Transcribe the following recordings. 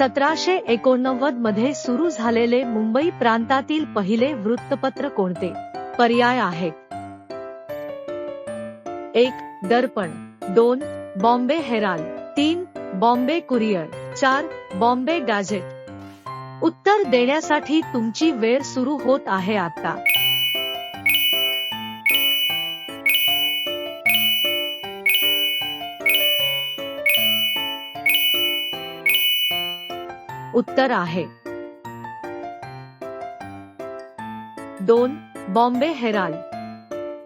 1789 मध्ये सुरू झालेले मुंबई प्रांतातील पहिले वृत्तपत्र कोणते? पर्याय आहेत. 1. दर्पण, 2. Bombay Herald, 3. Bombay courier, 4. Bombay gadget. उत्तर देण्यासाठी तुमची वेळ सुरू होत आहे आता. उत्तर आहे 2. बॉम्बे हेराल्ड.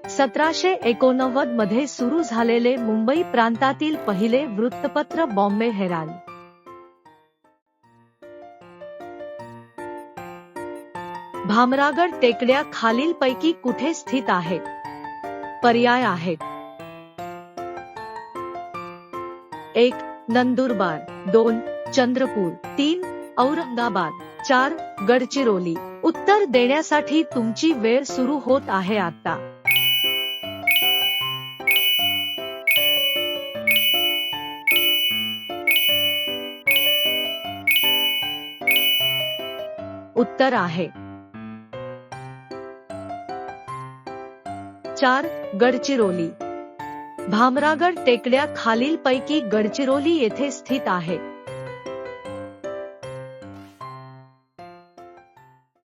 1789 मध्ये सुरू झालेले मुंबई प्रांतातील पहिले वृत्तपत्र बॉम्बे हेराल्ड. भामरागड टेकड्या खालीलपैकी कुठे स्थित आहेत? पर्याय आहेत. 1. नंदुरबार, 2. चंद्रपूर, 3. औरंगाबाद, 4. गडचिरोली. उत्तर देण्यासाठी तुमची वेळ सुरू होत आहे आता. उत्तर आहे 4. गडचिरोली. भामरागड टेकड्या खालीलपैकी गडचिरोली येथे स्थित आहे.